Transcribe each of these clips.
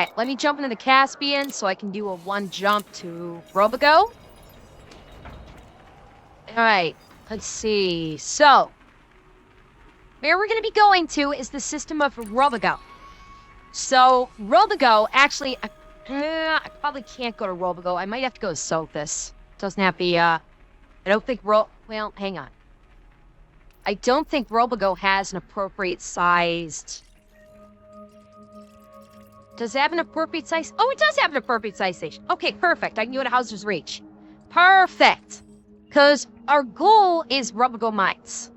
Alright, let me jump into the Caspian so I can do a one jump to Robigo. Alright, let's see. So, where we're going to be going to is the system of Robigo. So, Robigo, actually, I probably can't go to Robigo. I might have to go to Sothis. Doesn't have the, I don't think well, hang on. I don't think Robigo has an appropriate sized... Does it have an appropriate size? Oh, it does have an appropriate size station. Okay, perfect. I can go to Hauser's Reach. Perfect. Because our goal is Robigo Mines.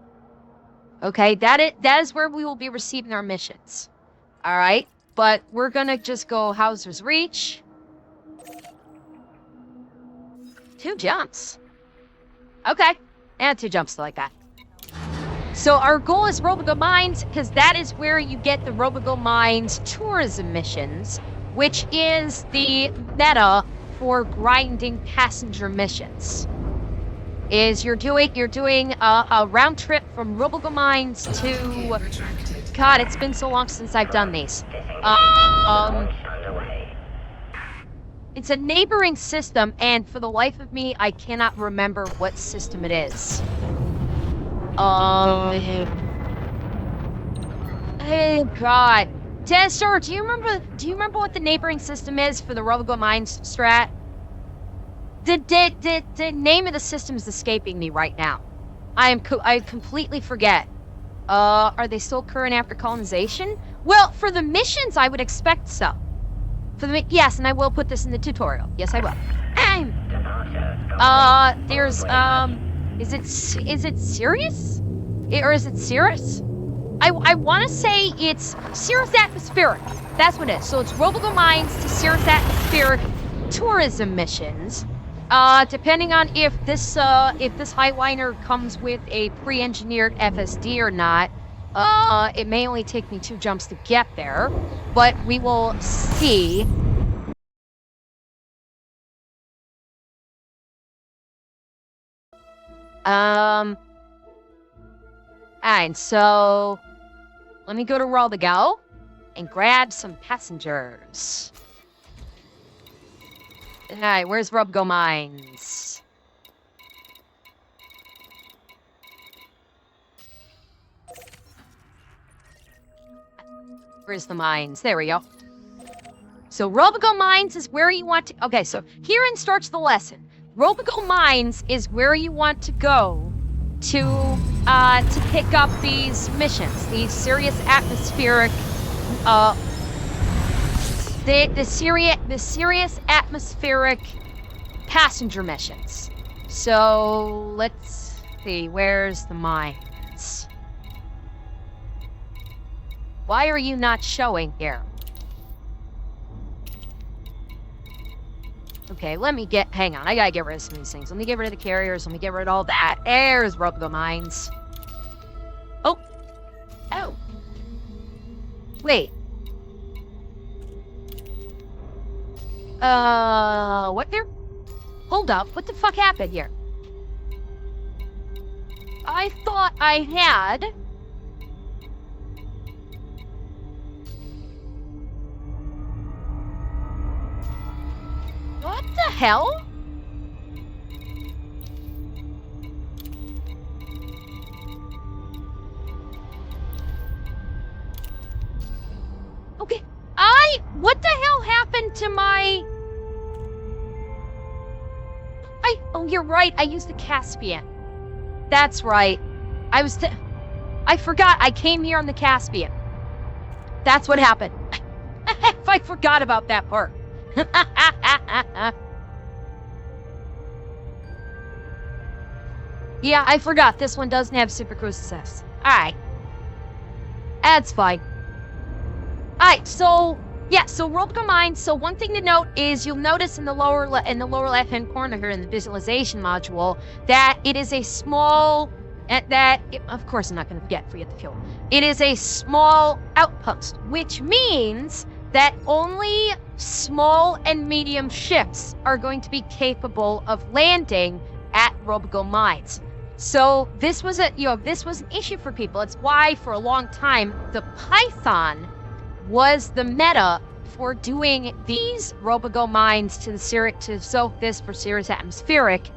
Okay, that is where we will be receiving our missions. Alright, but we're gonna just go Hauser's Reach. 2 jumps. Okay, and 2 jumps like that. So our goal is Robigo Mines, because that is where you get the Robigo Mines tourism missions, which is the meta for grinding passenger missions. Is you're doing a round trip from Robigo Mines to... God, it's been so long since I've done these. It's a neighboring system, and for the life of me, I cannot remember what system it is. Hey God, Tester, do you remember what the neighboring system is for the Robigo Mines strat? The name of the system is escaping me right now. I completely forget. Are they still current after colonization? Well, for the missions, I would expect so. Yes, and I will put this in the tutorial. Yes, I will. There's is it Sirius? Or is it Cirrus? I want to say it's Cirrus Atmospheric. That's what it is. So it's Robigo Mines to Cirrus Atmospheric tourism missions. Depending on if this Highliner comes with a pre-engineered FSD or not, it may only take me 2 jumps to get there, but we will see. Alright, so let me go to Robigo and grab some passengers. Alright, where's Robigo Mines? Where's the mines? There we go. So Robigo Mines is where you want to... Okay, so herein starts the lesson. Robigo Mines is where you want to go to pick up these missions, these Sirius Atmospheric, the Sirius Atmospheric passenger missions. So let's see, where's the mines? Why are you not showing here? Okay, hang on, I gotta get rid of some of these things. Let me get rid of the carriers, let me get rid of all that. There's Robigo Mines. Oh. Wait. What there? Hold up, what the fuck happened here? I thought I had... What the hell? Okay, what the hell happened to my... Oh, you're right, I used the Caspian. That's right. I forgot, I came here on the Caspian. That's what happened. I forgot about that part. Yeah, I forgot. This one doesn't have Super Cruise Success. Alright. That's fine. Alright, so... Yeah, so Robigo Mines. So one thing to note is you'll notice in the lower left-hand corner here in the visualization module that it is a small... of course I'm not going to forget the fuel. It is a small outpost, which means that only small and medium ships are going to be capable of landing at Robigo Mines. So this was an issue for people. It's why for a long time the Python was the meta for doing these Robigo mines to soak this for Ceres atmospheric,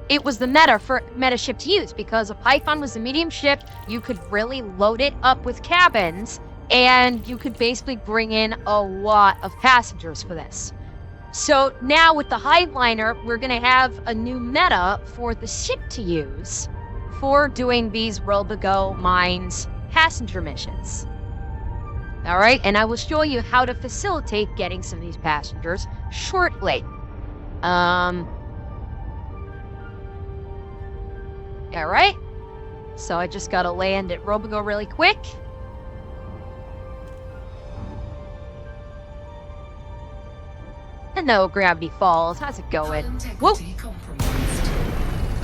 it was the meta ship to use, because a Python was a medium ship. You could really load it up with cabins, and you could basically bring in a lot of passengers for this. So now with the Hivliner, we're going to have a new meta for the ship to use for doing these Robigo mines passenger missions. All right, and I will show you how to facilitate getting some of these passengers shortly. All right, so I just got to land at Robigo really quick. Hello, Gravity Falls. How's it going? Whoa!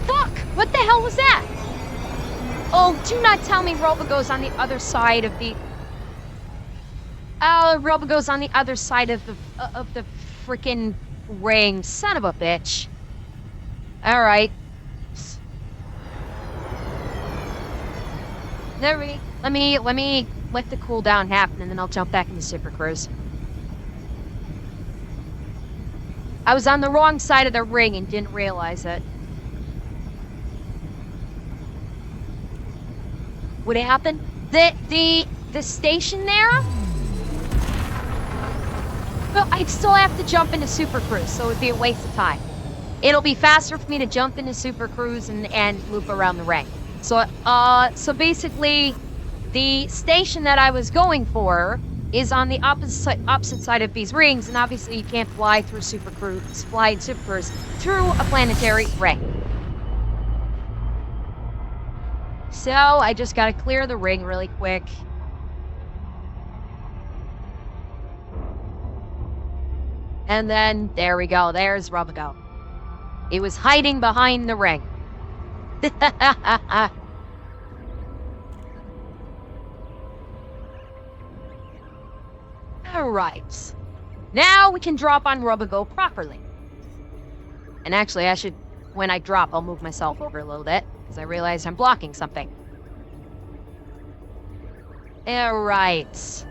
Fuck! What the hell was that? Oh, do not tell me Robigo's on the other side of the... Oh, Robigo's on the other side of the freaking ring. Son of a bitch. All right. Let me let the cooldown happen, and then I'll jump back into Super Cruise. I was on the wrong side of the ring and didn't realize it. What happened? The station there? Well, I'd still have to jump into Super Cruise, so it'd be a waste of time. It'll be faster for me to jump into Super Cruise and loop around the ring. So basically, the station that I was going for is on the opposite side of these rings, and obviously you can't fly through Super Cruise through a planetary ring. So I just gotta clear the ring really quick. And then, there we go, there's Robigo. It was hiding behind the ring. Alright. Now we can drop on Robigo properly. And actually, when I drop, I'll move myself over a little bit, because I realize I'm blocking something. Alright.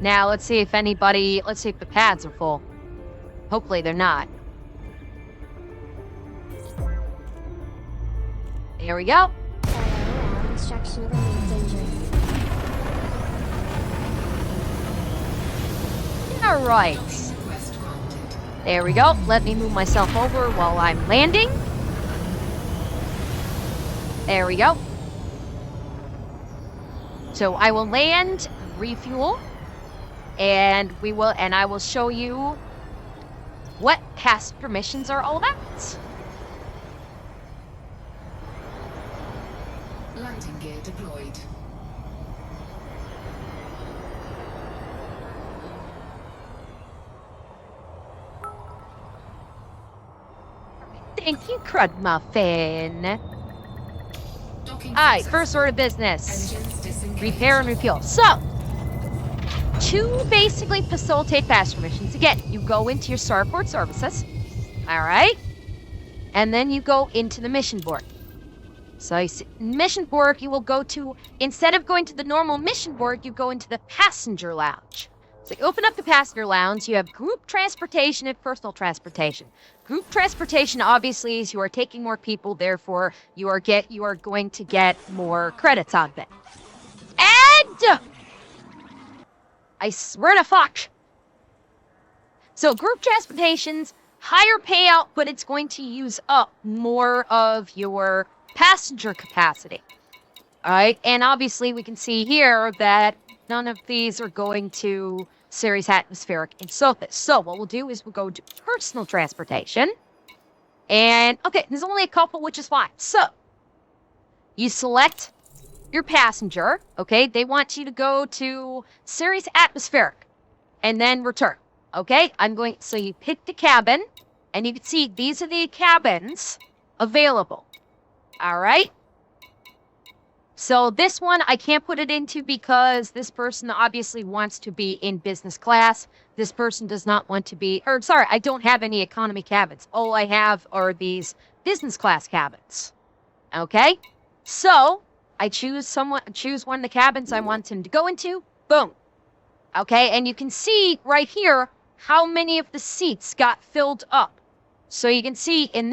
Now, let's see if the pads are full. Hopefully they're not. There we go. Alright. There we go. Let me move myself over while I'm landing. There we go. So I will land, refuel, and I will show you what past permissions are all about. Landing gear deployed. Thank you, Crud Muffin. Alright, first order of business. Repair and refuel. So, to basically facilitate passenger missions, again, you go into your starport services. Alright? And then you go into the mission board. So, mission board, you will go to, instead of going to the normal mission board, you go into the passenger lounge. So you open up the passenger lounge, you have group transportation and personal transportation. Group transportation obviously is you are taking more people, therefore you are going to get more credits out of it. And I swear to fuck. So group transportation's higher payout, but it's going to use up more of your passenger capacity. Alright, and obviously we can see here that none of these are going to Ceres atmospheric and Sophis. So what we'll do is we'll go to personal transportation. And, okay, there's only a couple, which is fine. So, you select your passenger, okay? They want you to go to Ceres atmospheric and then return, okay? So you pick the cabin, and you can see these are the cabins available, all right? So this one, I can't put it into because this person obviously wants to be in business class. This person does not want to be, I don't have any economy cabins. All I have are these business class cabins. Okay? So, I choose one of the cabins I want him to go into. Boom. Okay, and you can see right here how many of the seats got filled up. So you can see in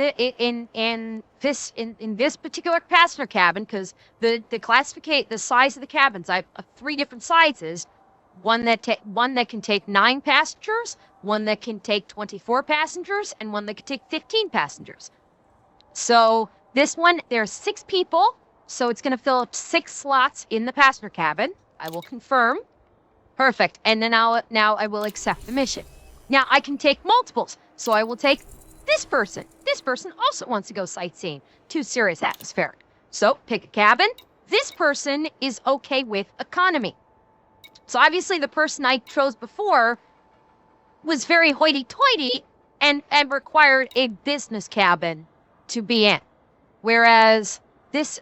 this particular passenger cabin, because the size of the cabins, I have 3 different sizes. One that can take 9 passengers, one that can take 24 passengers, and one that can take 15 passengers. So this one, there's 6 people, so it's going to fill up 6 slots in the passenger cabin. I will confirm. Perfect. And then now I will accept the mission. Now I can take multiples, so I will take this person. This person also wants to go sightseeing. Too serious atmospheric. So pick a cabin. This person is okay with economy. So obviously the person I chose before was very hoity-toity and required a business cabin to be in. Whereas this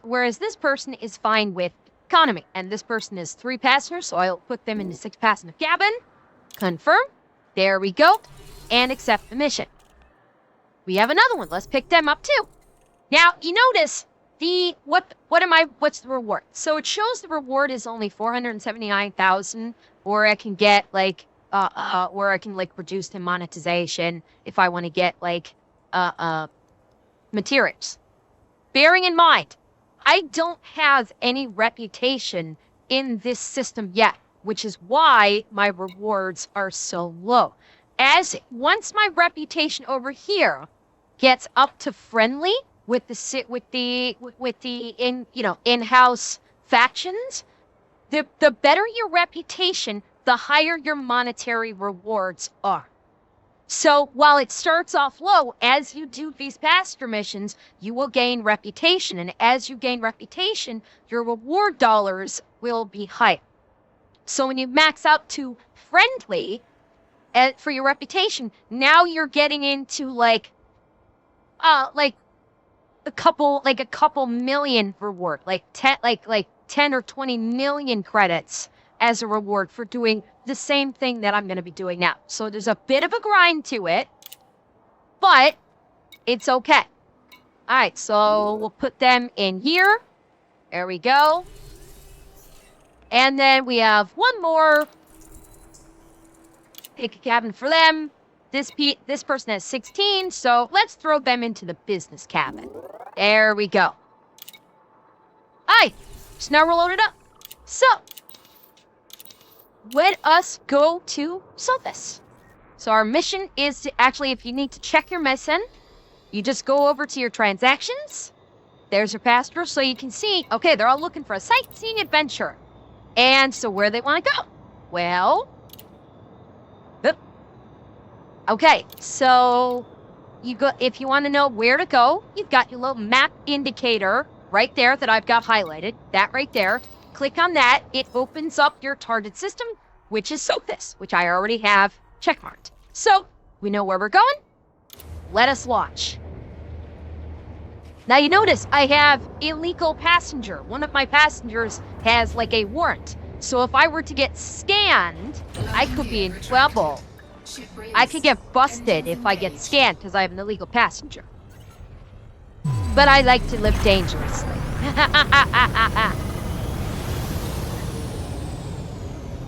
person is fine with economy. And this person is 3 passengers, so I'll put them in the 6-passenger cabin. Confirm. There we go. And accept the mission. We have another one. Let's pick them up too. Now, you notice what's the reward? So it shows the reward is only 479,000, or I can get or I can reduce the monetization if I want to get materials. Bearing in mind, I don't have any reputation in this system yet, which is why my rewards are so low. Once my reputation over here gets up to friendly with the in-house factions, the better your reputation, the higher your monetary rewards are. So while it starts off low, as you do these passenger missions, you will gain reputation, and as you gain reputation, your reward dollars will be higher. So when you max out to friendly for your reputation, now you're getting into a couple million reward, 10 or 20 million credits as a reward for doing the same thing that I'm going to be doing now. So there's a bit of a grind to it, but it's okay. All right, so we'll put them in here. There we go. And then we have one more. Pick a cabin for them. This person has 16, so let's throw them into the business cabin. There we go. Alright, so now we're loaded up. So, let us go to Sophis. So our mission is to actually, if you need to check your mission, you just go over to your transactions. There's your passenger, so you can see, okay, they're all looking for a sightseeing adventure. And so where they want to go? Well, okay, so if you want to know where to go, you've got your little map indicator right there that I've got highlighted. That right there. Click on that. It opens up your target system, which is Sophis, which I already have checkmarked. So we know where we're going. Let us launch. Now you notice I have illegal passenger. One of my passengers has a warrant. So if I were to get scanned, I could be in trouble. I could get busted if I get scanned because I have an illegal passenger. But I like to live dangerously.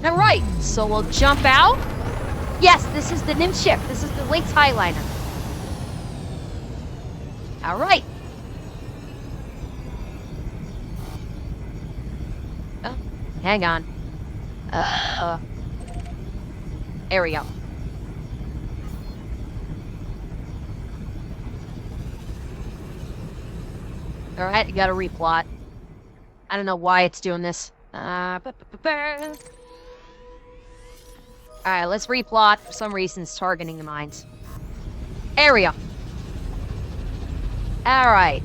Alright, so we'll jump out. Yes, this is the nymph ship. This is the Lynx Highliner. Alright. Oh, hang on. There we go. Alright, you gotta replot. I don't know why it's doing this. Alright, let's replot. For some reason, it's targeting the mines. There we go. Alright.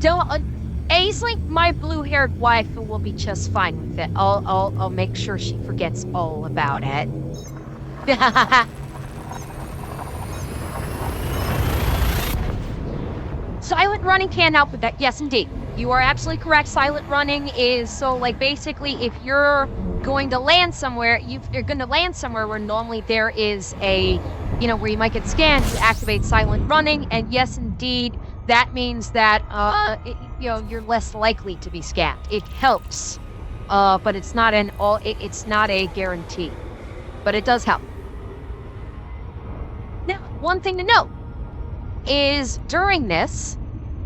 Aisling, my blue-haired wife will be just fine with it. I'll make sure she forgets all about it. Silent running can help with that. Yes, indeed. You are absolutely correct. Silent running is basically if you're going to land somewhere, you're going to land somewhere where normally there is a, where you might get scanned, you activate silent running, and yes, indeed, that means that, you're less likely to be scanned. It helps but it's not it's not a guarantee, but it does help. Now, one thing to note is during this,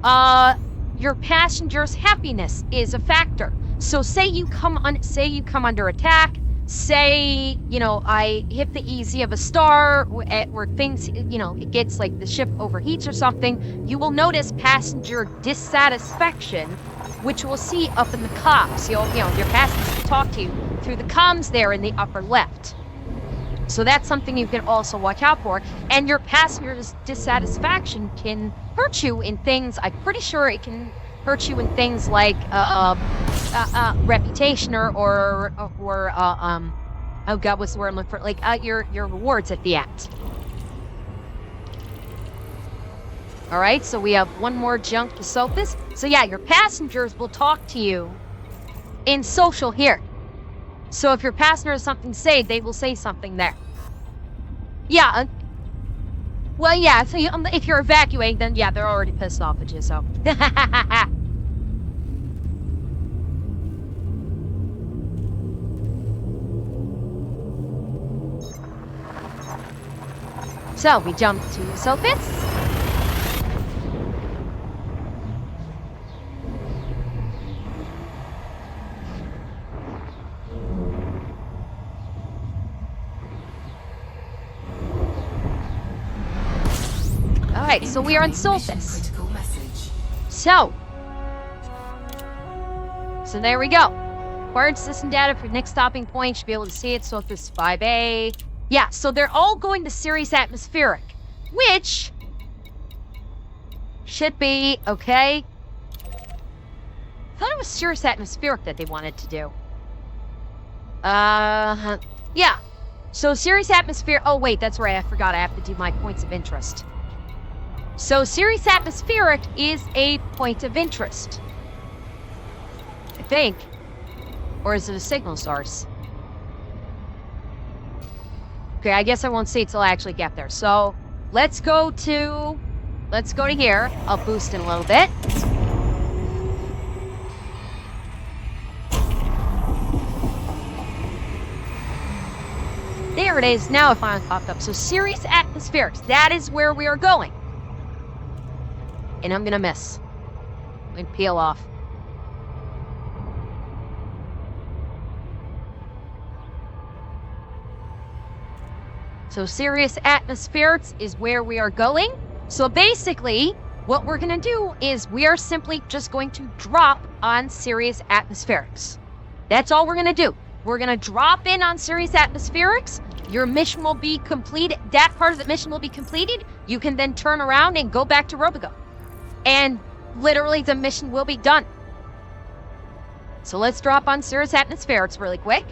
your passenger's happiness is a factor. So say you come under attack, say, I hit the easy of a star where things, it gets like the ship overheats or something, you will notice passenger dissatisfaction, which we'll see up in the comms. Your passengers will talk to you through the comms there in the upper left. So that's something you can also watch out for. And your passenger's dissatisfaction can hurt you in things, I'm pretty sure it can hurt you in things like reputation or oh god, what's the word I'm looking for? Like your rewards at the end. All right, so we have one more junk to Sophis. So yeah, your passengers will talk to you in social here. So if your passenger has something to say, they will say something there. Yeah. Well, yeah, so if you're evacuating, then yeah, they're already pissed off at you, so. So, we jump to Sophis. Alright, so we are on Sophis. So there we go. Acquired system data for next stopping point. Should be able to see it. Sophis 5A. Yeah, so they're all going to Sirius Atmospheric, which should be okay. I thought it was Sirius Atmospheric that they wanted to do. Yeah. So Sirius Atmospheric. Oh wait, that's right. I forgot. I have to do my points of interest. So Sirius Atmospheric is a point of interest, I think. Or is it a signal source? Okay, I guess I won't see it till I actually get there. So let's go to here. I'll boost it a little bit. There it is. Now it finally popped up. So Sirius Atmospherics, that is where we are going. And I'm gonna miss. I'm gonna peel off. So Sirius Atmospherics is where we are going. So basically, what we're gonna do is we are simply just going to drop on Sirius Atmospherics. That's all we're gonna do. We're gonna drop in on Sirius Atmospherics. Your mission will be completed. That part of the mission will be completed. You can then turn around and go back to Robigo. And literally the mission will be done. So let's drop on Sirius Atmospherics really quick.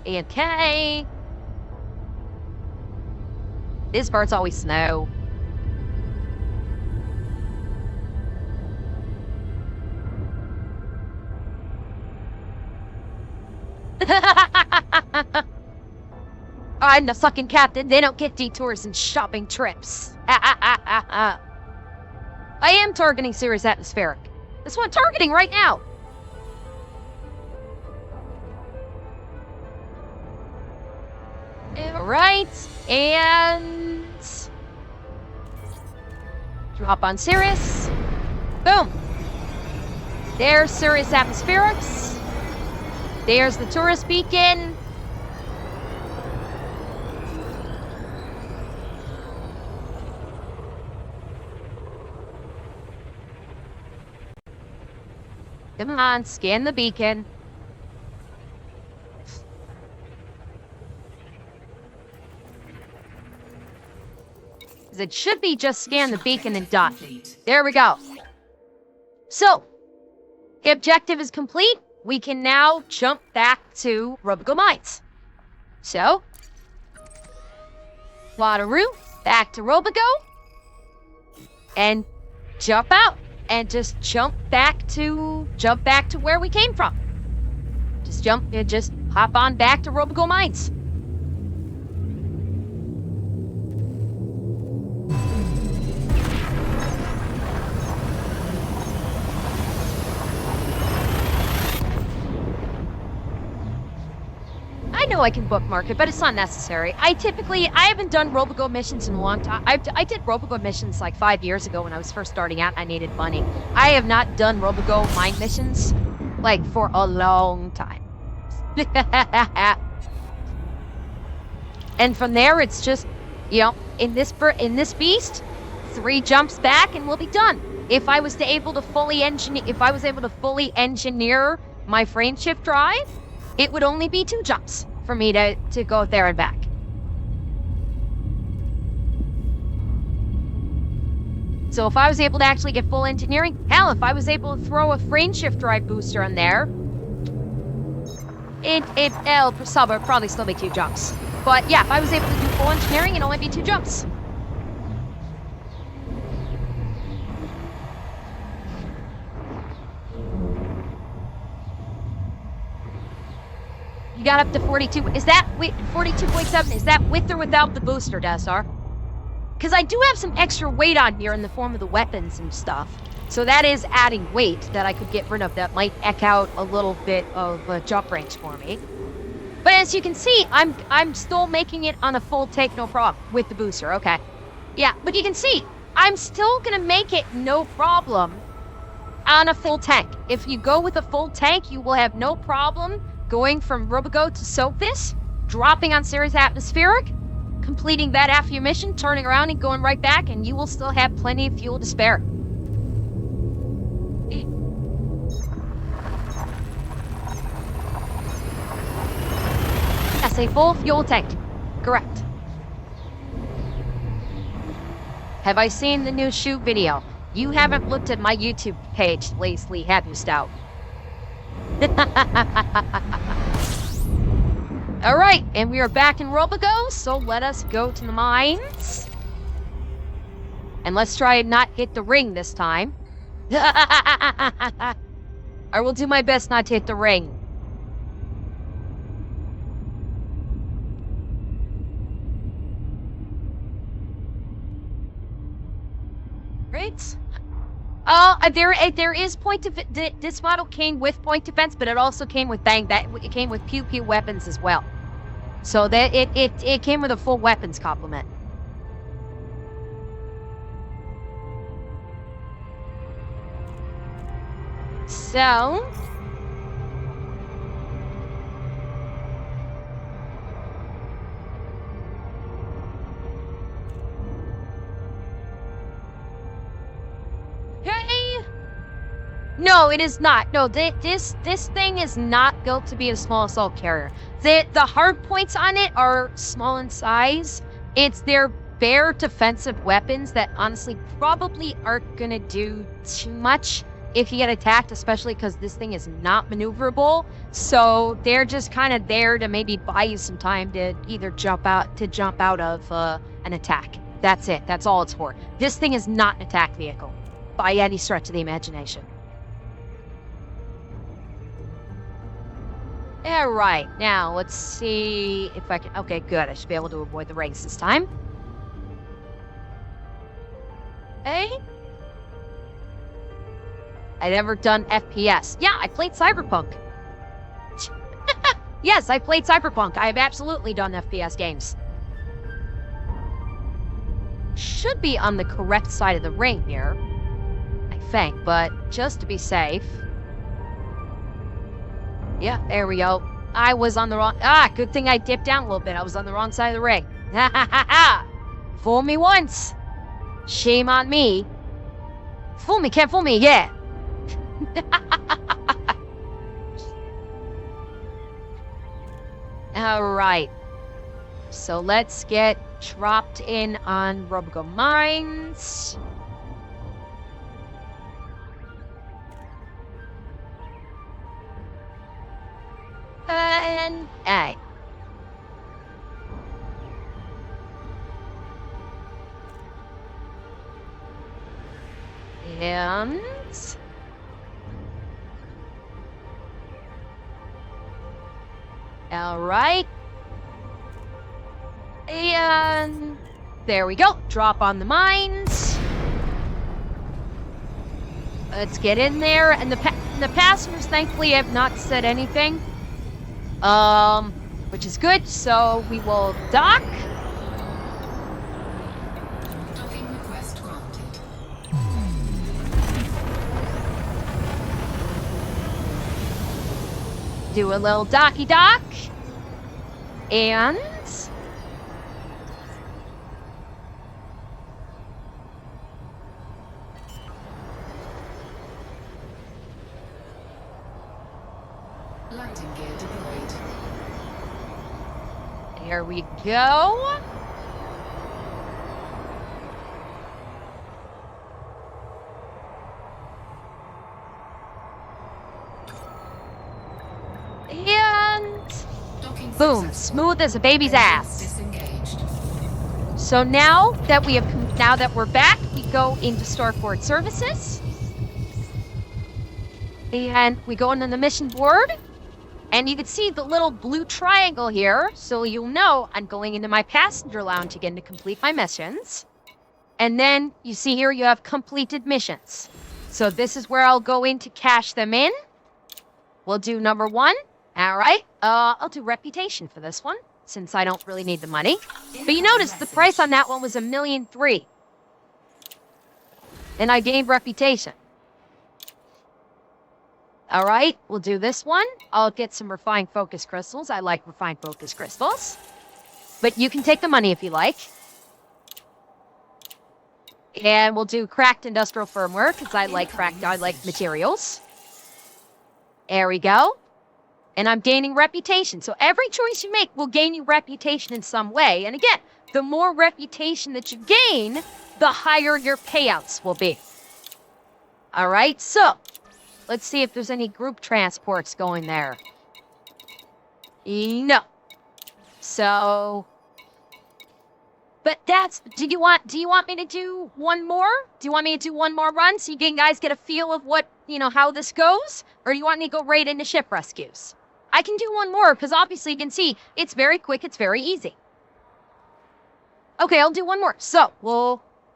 Okay. This part's always snow. I'm the fucking captain. They don't get detours and shopping trips. I am targeting Sirius Atmospheric. That's what I'm targeting right now. Alright, and drop on Sirius. Boom. There's Sirius Atmospherics. There's the tourist beacon. Come on, scan the beacon. It should be just scan the beacon and done. There we go. So, the objective is complete. We can now jump back to Robigo Mines. So, Wateroo, back to Robigo, and jump out, and just jump back to where we came from. Just hop on back to Robigo Mines. I know I can bookmark it, but it's not necessary. I haven't done Robigo missions in a long time. I did Robigo missions like 5 years ago when I was first starting out and I needed money. I have not done Robigo mine missions, like, for a long time. And from there, it's just, you know, in this beast, 3 jumps back and we'll be done. If I was able to fully engineer my frame shift drive, it would only be 2 jumps for me to go there and back. So if I was able to actually get full engineering, hell, if I was able to throw a frame shift drive booster in there, it'll probably still be 2 jumps. But yeah, if I was able to do full engineering, it'd only be 2 jumps. You got up to 42. Is that 42.7? Is that with or without the booster, Desar? Because I do have some extra weight on here in the form of the weapons and stuff. So that is adding weight that I could get rid of that might eke out a little bit of jump range for me. But as you can see, I'm still making it on a full tank, no problem, with the booster. Okay. Yeah, but you can see, I'm still going to make it no problem on a full tank. If you go with a full tank, you will have no problem going from Robigo to Sophis, dropping on Ceres Atmospheric, completing that half of your mission, turning around and going right back, and you will still have plenty of fuel to spare. Yes, a full fuel tank. Correct. Have I seen the new shoot video? You haven't looked at my YouTube page lately, have you, Stout? All right, and we are back in Robigo, so let us go to the mines. And let's try and not hit the ring this time. I will do my best not to hit the ring. Right? There is point of this model came with point defense, but it also came with it came with pew pew weapons as well. So that it came with a full weapons complement. So no, it is not. No, this thing is not built to be a small assault carrier. The hard points on it are small in size. It's their bare defensive weapons that honestly probably aren't gonna do too much if you get attacked, especially because this thing is not maneuverable. So they're just kind of there to maybe buy you some time to either jump out of an attack. That's it. That's all it's for. This thing is not an attack vehicle by any stretch of the imagination. All right, now let's see if I can. Okay, good. I should be able to avoid the rings this time. Hey, I've never done FPS. Yeah, I played Cyberpunk. Yes, I played Cyberpunk. I have absolutely done FPS games. Should be on the correct side of the ring here, I think, but just to be safe. Yeah, there we go. I was on the wrong... good thing I dipped down a little bit. I was on the wrong side of the ring. Ha ha ha ha! Fool me once. Shame on me. Fool me, can't fool me, yeah. Alright. So let's get dropped in on Robigo Mines. And hey. And All right. And there we go. Drop on the mines. Let's get in there. And the passengers, thankfully, have not said anything. Which is good. So we will dock. Docking request granted. Do a little docky dock. And Landing gear deployed. there we go. And Docking boom, successful. smooth as a baby's Engines ass. Disengaged. So now that we're back, we go into Starport Services. And we go into the mission board. And you can see the little blue triangle here, so you'll know I'm going into my passenger lounge again to complete my missions. And then you see here you have completed missions. So this is where I'll go in to cash them in. We'll do number 1. All right. I'll do reputation for this one, since I don't really need the money. But you notice the price on that one was $1.3 million. And I gained reputation. All right, we'll do this one. I'll get some refined focus crystals. I like refined focus crystals. But you can take the money if you like. And we'll do cracked industrial firmware, because I like materials. There we go. And I'm gaining reputation. So every choice you make will gain you reputation in some way. And again, the more reputation that you gain, the higher your payouts will be. All right, so let's see if there's any group transports going there. No. So, but do you want me to do one more? Do you want me to do one more run so you guys get a feel of what, how this goes? Or do you want me to go right into ship rescues? I can do one more because obviously you can see it's very quick, it's very easy. Okay, I'll do one more. So,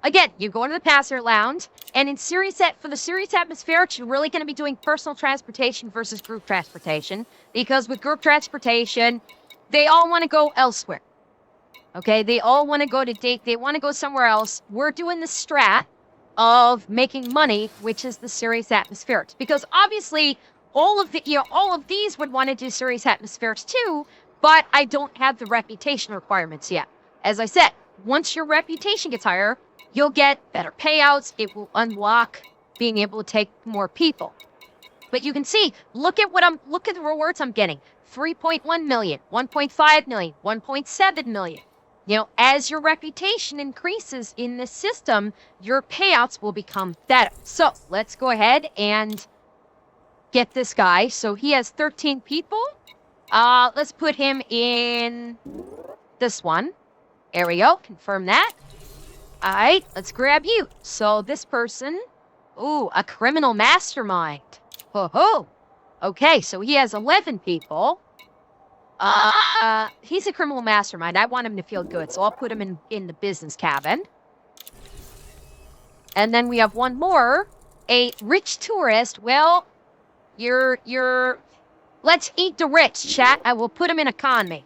again, you go into the passenger lounge, and for the Sirius atmospherics, you're really going to be doing personal transportation versus group transportation, because with group transportation, they all want to go elsewhere. Okay, they all want to go to date. They want to go somewhere else. We're doing the strat of making money, which is the Sirius atmospherics, because obviously all of these would want to do Sirius atmospherics too, but I don't have the reputation requirements yet. As I said, once your reputation gets higher, you'll get better payouts. It will unlock being able to take more people. But you can see, look at the rewards I'm getting. 3.1 million, 1.5 million, 1.7 million. As your reputation increases in this system, your payouts will become better. So let's go ahead and get this guy. So he has 13 people. Let's put him in this one. There we go. Confirm that. All right, let's grab you. So this person, a criminal mastermind. Ho-ho. Okay, so he has 11 people. He's a criminal mastermind. I want him to feel good, so I'll put him in the business cabin. And then we have one more, a rich tourist. Well, let's eat the rich, chat. I will put him in economy.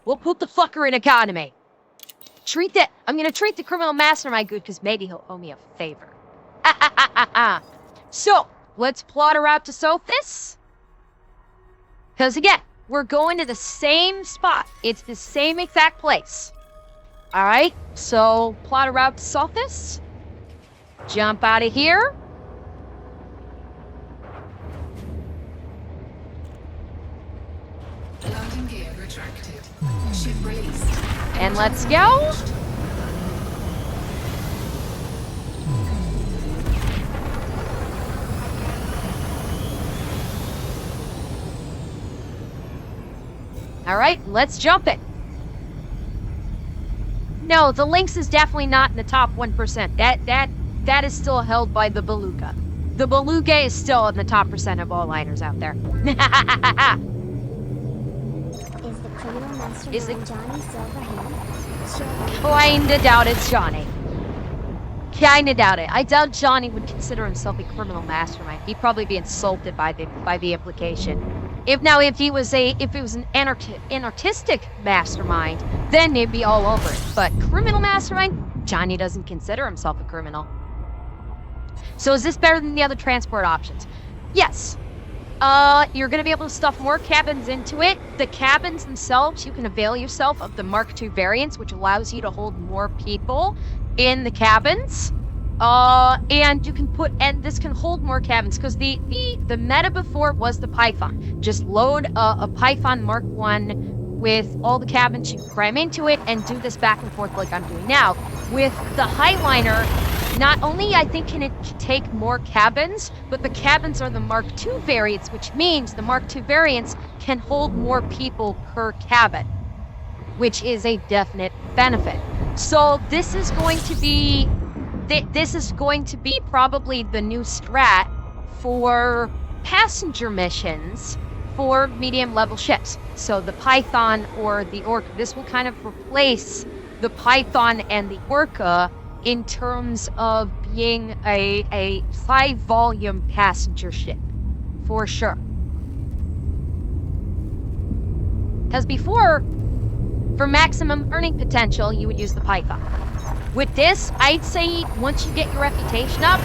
We'll put the fucker in economy. I'm gonna treat the criminal mastermind good, because maybe he'll owe me a favor. So, let's plot her out to Sophis. Because again, we're going to the same spot. It's the same exact place. Alright, so plot her out to Sophis. Jump out of here. Landing gear retracted. Ship released. And let's go. All right, let's jump it. No, the Lynx is definitely not in the top 1%. That is still held by the Beluga. The beluga is still in the top percent of all liners out there. Is the criminal mastermind Is it- Johnny Silverhand? Sure. Kinda doubt it's Johnny. Kinda doubt it. I doubt Johnny would consider himself a criminal mastermind. He'd probably be insulted by the implication. If it was an anarchistic mastermind, then they'd be all over it. But criminal mastermind, Johnny doesn't consider himself a criminal. So is this better than the other transport options? Yes. You're going to be able to stuff more cabins into it. The cabins themselves, you can avail yourself of the Mark II variants, which allows you to hold more people in the cabins. And you can and this can hold more cabins, because the meta before was the Python. Just load a Python Mark I with all the cabins, you cram into it, and do this back and forth like I'm doing now. With the Highliner, not only I think can it take more cabins, but the cabins are the Mark II variants, which means the Mark II variants can hold more people per cabin, which is a definite benefit. So this is going to be probably the new strat for passenger missions for medium level ships. So the Python or the Orca, this will kind of replace the Python and the Orca in terms of being a high volume passenger ship, for sure. Because before, for maximum earning potential, you would use the Python. With this, I'd say once you get your reputation up,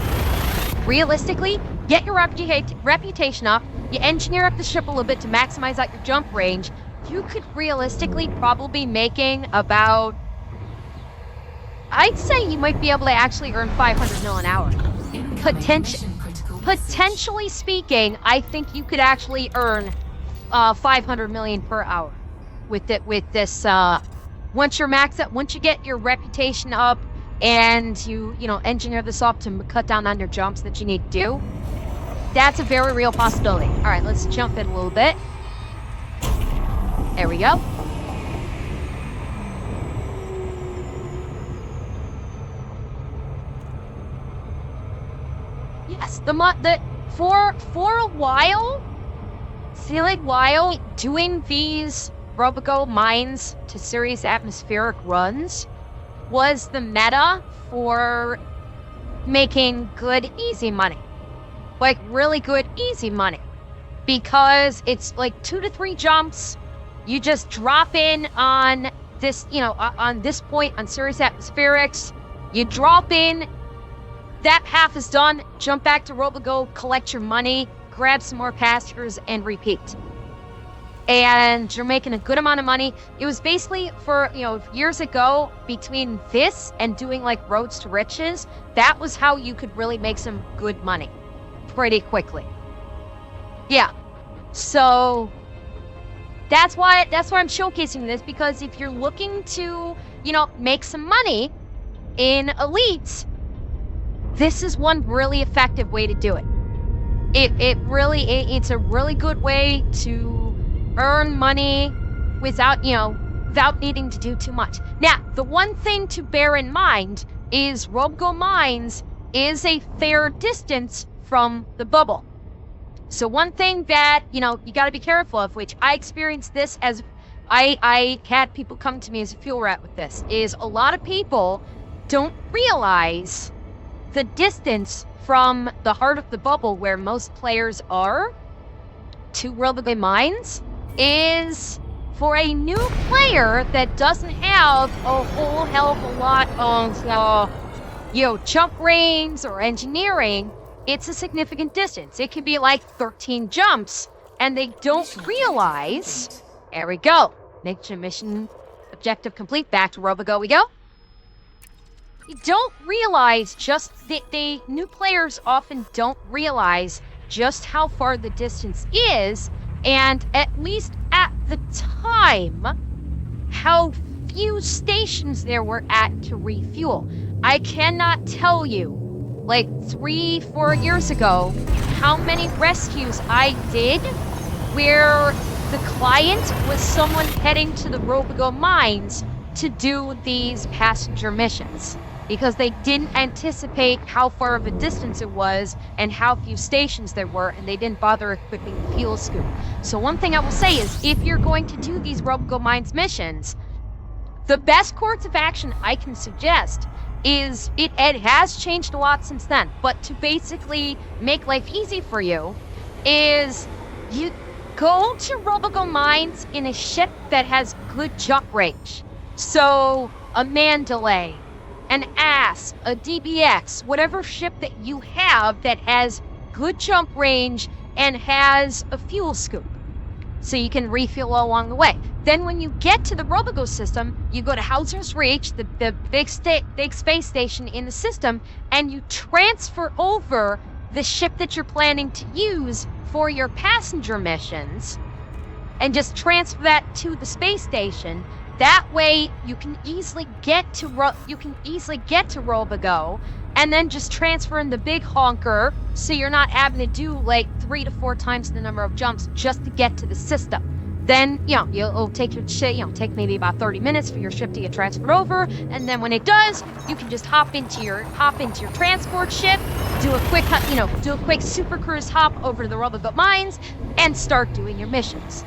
realistically, get your reputation up, you engineer up the ship a little bit to maximize out your jump range, you could realistically probably be making about, I'd say you might be able to actually earn 500 mil an hour. Potentially speaking, I think you could actually earn 500 million per hour with this. Once you're maxed out, once you get your reputation up, and you engineer this up to cut down on your jumps that you need to do, that's a very real possibility. All right, let's jump in a little bit. There we go. Yes, for a while, doing these Robigo mines to serious atmospheric runs was the meta for making good, easy money. Like, really good, easy money. Because it's like 2 to 3 jumps. You just drop in on this, on this point on serious atmospherics. You drop in, that half is done, jump back to Robigo, collect your money, grab some more passengers, and repeat. And you're making a good amount of money. It was basically for, years ago, between this and doing like Roads to Riches, that was how you could really make some good money pretty quickly. Yeah. So that's why I'm showcasing this, because if you're looking to, make some money in elites, this is one really effective way to do it. It's a really good way to earn money without needing to do too much. Now, the one thing to bear in mind is Robigo Mines is a fair distance from the bubble. So one thing that, you got to be careful of, which I experienced this as I had people come to me as a fuel rat with this, is a lot of people don't realize the distance from the heart of the bubble, where most players are, to Robigo Mines is, for a new player that doesn't have a whole hell of a lot of jump range or engineering, it's a significant distance. It can be like 13 jumps, and they don't realize. There we go. Mission objective complete. Back to Robigo we go. You don't realize the new players often don't realize just how far the distance is, and at least at the time, how few stations there were at to refuel. I cannot tell you, like 3-4 years ago, how many rescues I did where the client was someone heading to the Robigo Mines to do these passenger missions. because they didn't anticipate how far of a distance it was and how few stations there were, and they didn't bother equipping the fuel scoop. So one thing I will say is, if you're going to do these Robigo Mines missions, the best course of action I can suggest is, it has changed a lot since then, but to basically make life easy for you, is you go to Robigo Mines in a ship that has good jump range. So a Mandalay, an ASP, a DBX, whatever ship that you have that has good jump range and has a fuel scoop, so you can refuel along the way. Then when you get to the Robigo system, you go to Hauser's Reach, the big space station in the system, and you transfer over the ship that you're planning to use for your passenger missions, and just transfer that to the space station. That way you can easily get to Robigo, and then just transfer in the big honker, so you're not having to do like 3 to 4 times the number of jumps just to get to the system. Then, it'll take take maybe about 30 minutes for your ship to get transferred over, and then when it does, you can just hop into your transport ship, do a quick super cruise hop over to the Robigo Mines, and start doing your missions.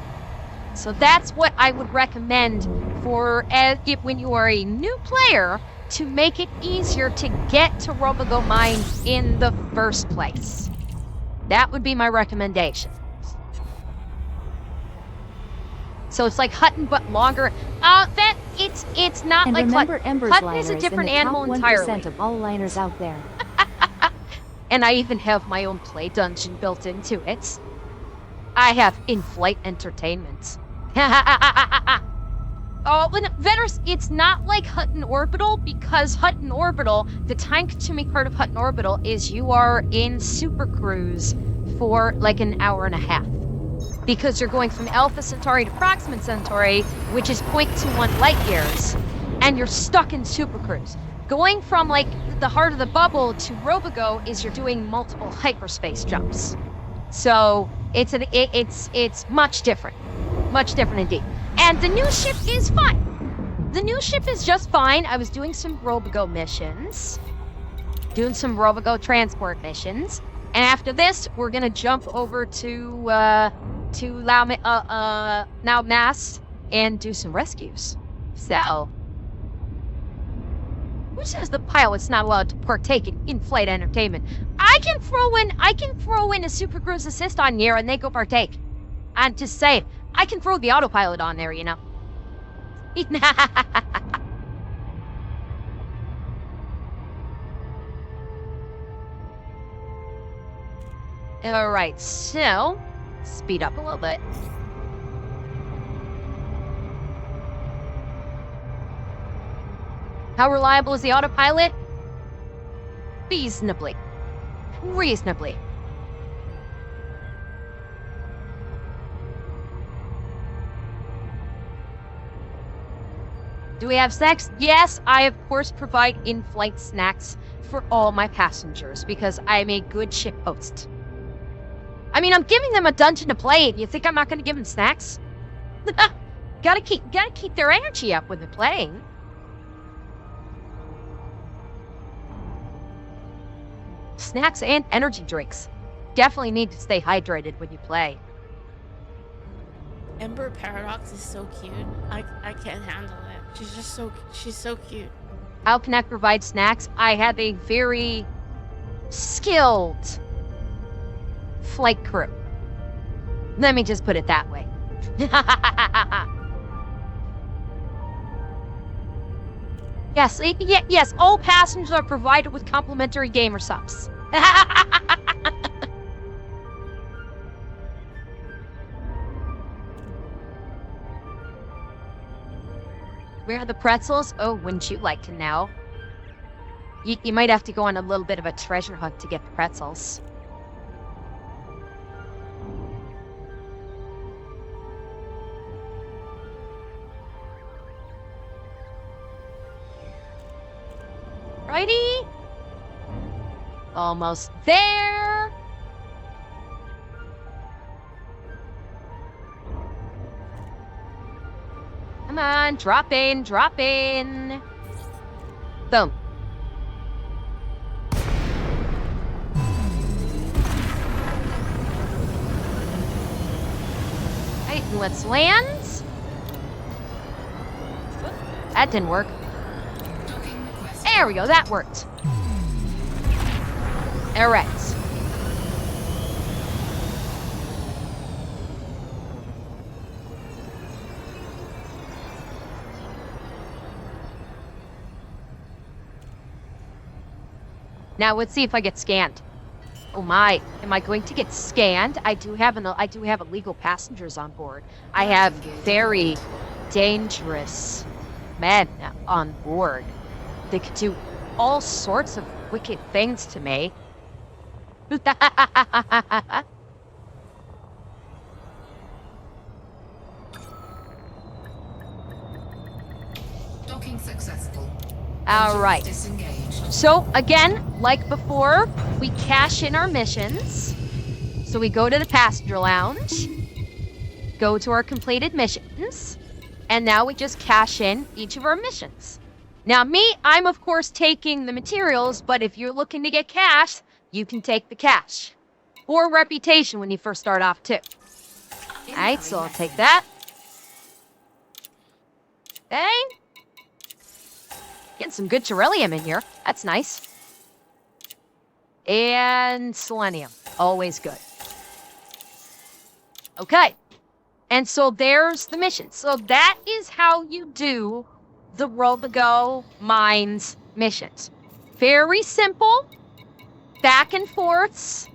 So that's what I would recommend for when you are a new player, to make it easier to get to Robigo Mines in the first place. That would be my recommendation. So it's like Hutton, but longer. It's not and like remember Hutton. Ember's Hutton is a liners different in the animal top 1% entirely. of all liners out there. And I even have my own play dungeon built into it. I have in-flight entertainment. It's not like Hutton Orbital, because Hutton Orbital, the time-consuming part of Hutton Orbital is you are in Super Cruise for like an hour and a half. Because you're going from Alpha Centauri to Proxima Centauri, which is 0.21 light years, and you're stuck in Super Cruise. Going from like the heart of the bubble to Robigo is you're doing multiple hyperspace jumps. So it's much different indeed. And the new ship is fine. The new ship is just fine. I was doing some Robigo missions, doing some Robigo transport missions, and after this, we're gonna jump over to Now Mass and do some rescues. So, who says the pilot's not allowed to partake in in-flight entertainment? I can throw in a Super Cruise assist on here and they go partake. I'm just saying, I can throw the autopilot on there, Alright, so speed up a little bit. How reliable is the autopilot? Reasonably. Do we have snacks? Yes, I of course provide in-flight snacks for all my passengers because I'm a good ship host. I mean, I'm giving them a dungeon to play. You think I'm not going to give them snacks? Gotta keep their energy up when they're playing. Snacks and energy drinks. Definitely need to stay hydrated when you play. Ember Paradox is so cute. I can't handle it. She's so cute. How can I provide snacks? I have a very skilled flight crew. Let me just put it that way. Yes, all passengers are provided with complimentary gamer subs. Where are the pretzels? Oh, wouldn't you like to know? You might have to go on a little bit of a treasure hunt to get the pretzels. Righty? Almost there. Come on, drop in. Boom. Let's land. That didn't work. Docking request. There we go, that worked. Alright. Now let's see if I get scanned. Oh my, am I going to get scanned? I do have illegal passengers on board. I have very dangerous men on board. They could do all sorts of wicked things to me. Docking successful. All Engines right. Disengaged. So again, like before, we cash in our missions. So we go to the passenger lounge, go to our completed missions, and now we just cash in each of our missions. Now me, I'm of course taking the materials, but if you're looking to get cash, you can take the cash. Or reputation when you first start off too. Alright, so I'll take that. Okay. Getting some good beryllium in here. That's nice. And selenium. Always good. Okay. And so there's the mission. So that is how you do the Robigo Mines missions. Very simple. Back and forths.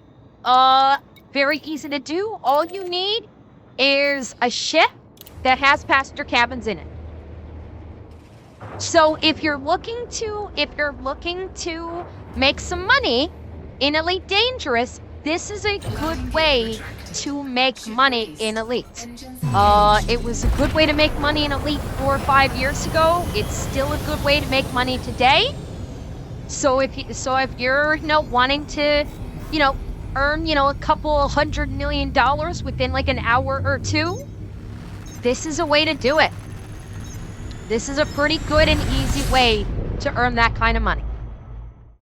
Very easy to do. All you need is a ship that has passenger cabins in it. So if you're looking to make some money in Elite Dangerous, this is a good way to make money in Elite. Engines It was a good way to make money in Elite 4 or 5 years ago. It's still a good way to make money today. So if you're wanting to, earn a couple $100 million within like an hour or two, this is a way to do it. This is a pretty good and easy way to earn that kind of money.